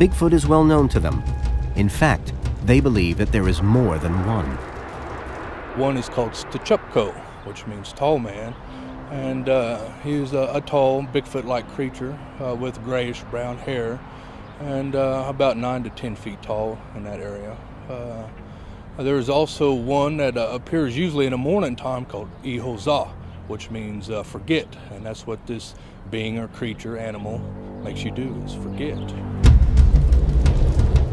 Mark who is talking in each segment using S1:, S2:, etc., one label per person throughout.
S1: Bigfoot is well known to them. In fact, they believe that there is more than one.
S2: One is called Stachupko, which means tall man. And he was a tall, Bigfoot-like creature with grayish-brown hair and about 9 to 10 feet tall in that area. There is also one that appears usually in the morning time called Ihoza, which means forget. And that's what this being or creature, animal, makes you do, is forget.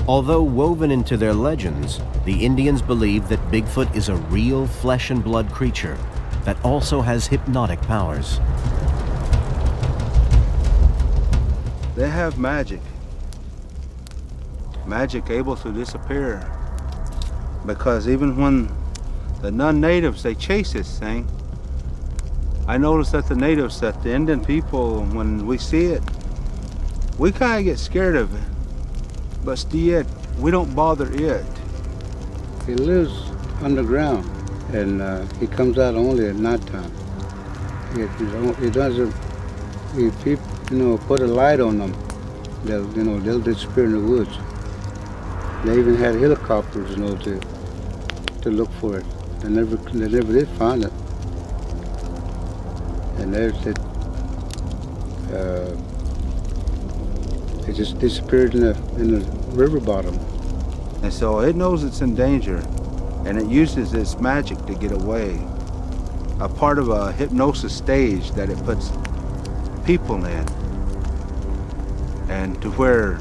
S1: Although woven into their legends, the Indians believe that Bigfoot is a real flesh and blood creature that also has hypnotic powers.
S3: They have magic. Magic able to disappear. Because even when the non-natives, they chase this thing, I noticed that the natives, that the Indian people, when we see it, we kind of get scared of it. But yet, we don't bother it.
S4: He lives underground, and he comes out only at nighttime. He doesn't. If people, put a light on them, they'll disappear in the woods. They even had helicopters, to look for it. They never did find it. And it just disappeared in the river bottom.
S3: And so it knows it's in danger, and it uses its magic to get away. A part of a hypnosis stage that it puts people in. And to where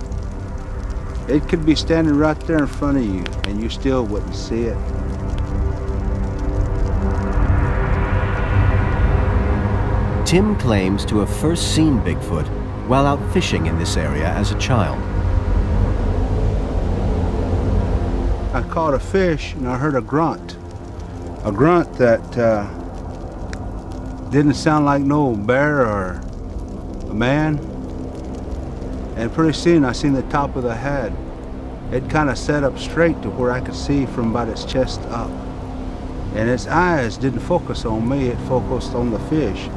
S3: it could be standing right there in front of you, and you still wouldn't see it.
S1: Tim claims to have first seen Bigfoot while out fishing in this area as a child.
S3: I caught a fish and I heard a grunt that didn't sound like no bear or a man. And pretty soon I seen the top of the head. It kind of set up straight to where I could see from about its chest up. And its eyes didn't focus on me, it focused on the fish.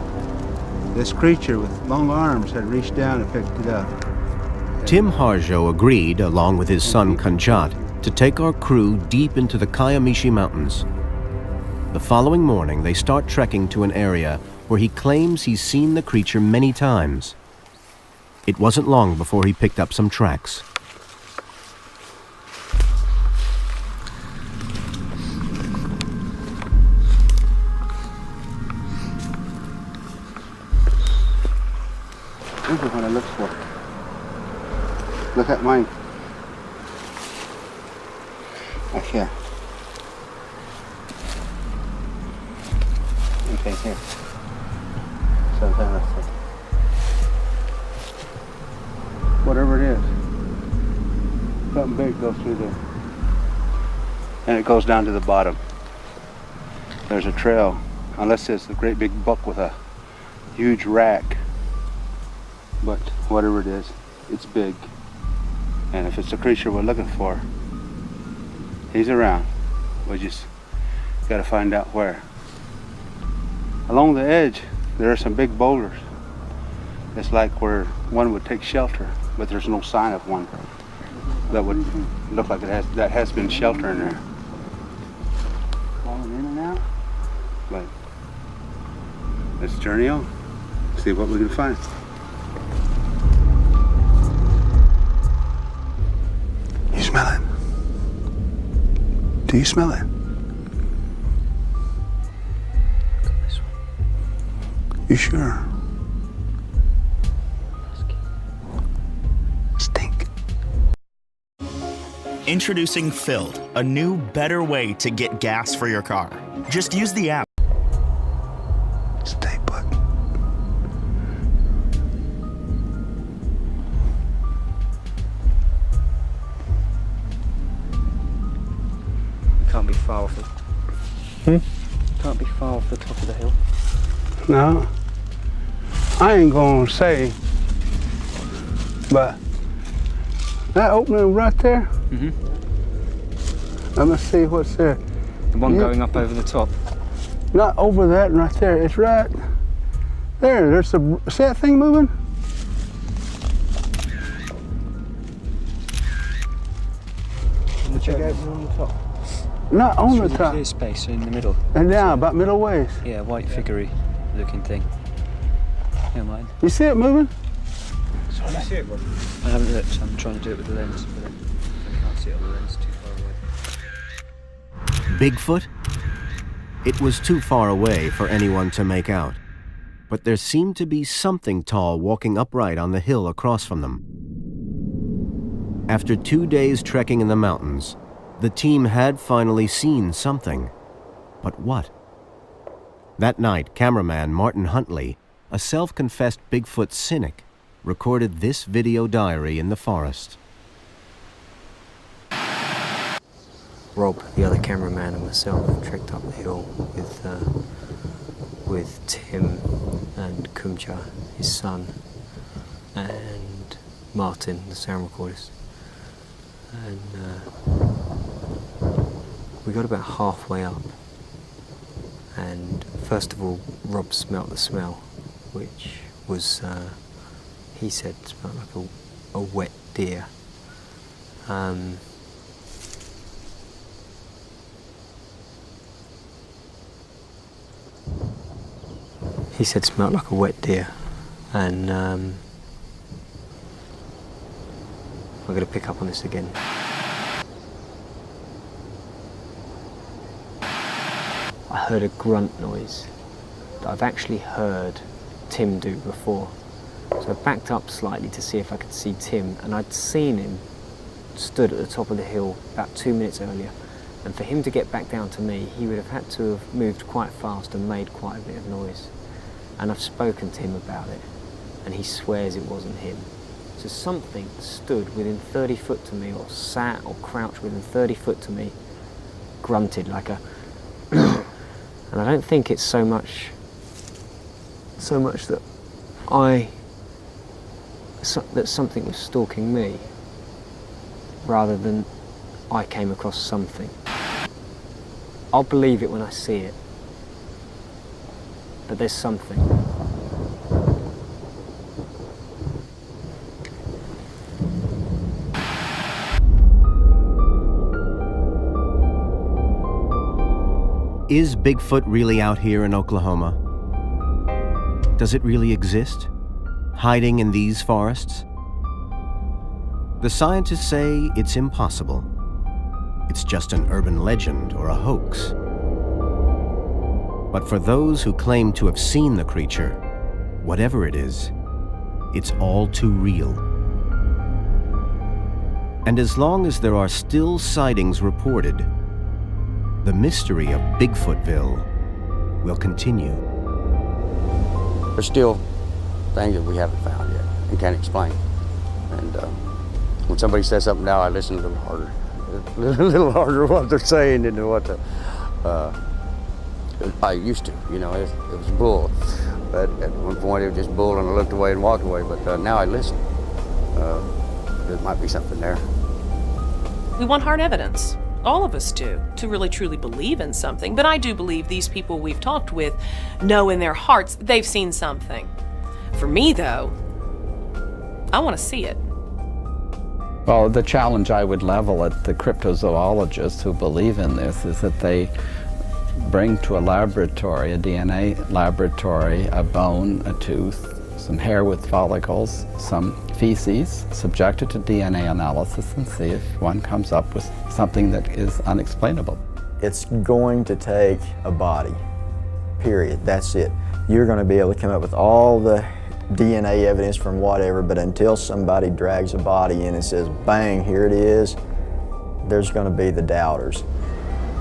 S3: This creature with long arms had reached down and picked it up.
S1: Tim Harjo agreed, along with his son Kanjat, to take our crew deep into the Kayamishi Mountains. The following morning, they start trekking to an area where he claims he's seen the creature many times. It wasn't long before he picked up some tracks.
S4: This is what I look for. Look at mine. Right here. Okay, here. Sometimes I see. Whatever it is. Something big goes through there. And it goes down to the bottom. There's a trail. Unless it's a great big buck with a huge rack. But whatever it is, it's big. And if it's the creature we're looking for, he's around. We just gotta find out where. Along the edge, there are some big boulders. It's like where one would take shelter, but there's no sign of one that would look like that has been shelter in there. Falling in and out. But let's journey on, see what we can find. You smell it? Do you smell it? You sure? Stink.
S5: Introducing Filled, a new, better way to get gas for your car. Just use the app.
S4: Stay put.
S6: Can't be far off it. Can't be far off the top of the hill.
S4: No, I ain't gonna say, but that opening right there, let me see what's there.
S6: The one going up over the top.
S4: Not over that right there, it's right there. There's a, see that thing moving? check
S6: Yeah,
S4: it.
S6: on the top.
S4: Not on
S6: Through
S4: the top.
S6: clear space in the middle.
S4: And down, about middle ways.
S6: Yeah, white figurey looking thing. Never mind.
S4: You see it moving?
S6: I haven't looked. I'm trying to do it with the lens, but I can't see it on the lens. Too far away.
S1: Bigfoot? It was too far away for anyone to make out, but there seemed to be something tall walking upright on the hill across from them. After 2 days trekking in the mountains, the team had finally seen something. But what? That night, cameraman Martin Huntley, a self-confessed Bigfoot cynic, recorded this video diary in the forest.
S6: Rob, the other cameraman, and myself trekked up the hill with Tim and Kumcha, his son, and Martin, the sound recordist. And we got about halfway up, and first of all, Rob smelt the smell, which was, he said, smelled like a wet deer. He said smelled like a wet deer, and I'm going to pick up on this again. I heard a grunt noise that I've actually heard Tim do before. So I backed up slightly to see if I could see Tim, and I'd seen him stood at the top of the hill about 2 minutes earlier. And for him to get back down to me, he would have had to have moved quite fast and made quite a bit of noise. And I've spoken to him about it, and he swears it wasn't him. So something stood within 30 foot to me, or sat or crouched within 30 foot to me, grunted like a and I don't think it's so much that that something was stalking me, rather than I came across something. I'll believe it when I see it, but there's something.
S1: Is Bigfoot really out here in Oklahoma? Does it really exist, hiding in these forests? The scientists say it's impossible. It's just an urban legend or a hoax. But for those who claim to have seen the creature, whatever it is, it's all too real. And as long as there are still sightings reported, the mystery of Bigfootville will continue.
S7: There's still things that we haven't found yet and can't explain. And when somebody says something now, I listen a little harder what they're saying than what I used to. You know, it was bull. But at one point it was just bull, and I looked away and walked away. But now I listen. There might be something there.
S8: We want hard evidence. All of us do, to really truly believe in something. But I do believe these people we've talked with know in their hearts they've seen something. For me, though, I want to see it.
S9: Well, the challenge I would level at the cryptozoologists who believe in this is that they bring to a laboratory, a DNA laboratory, a bone, a tooth, some hair with follicles, some feces, subject it to DNA analysis, and see if one comes up with something that is unexplainable.
S10: It's going to take a body, period. That's it. You're going to be able to come up with all the DNA evidence from whatever, but until somebody drags a body in and says, bang, here it is, there's going to be the doubters.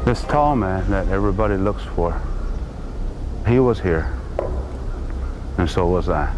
S3: This tall man that everybody looks for, he was here, and so was I.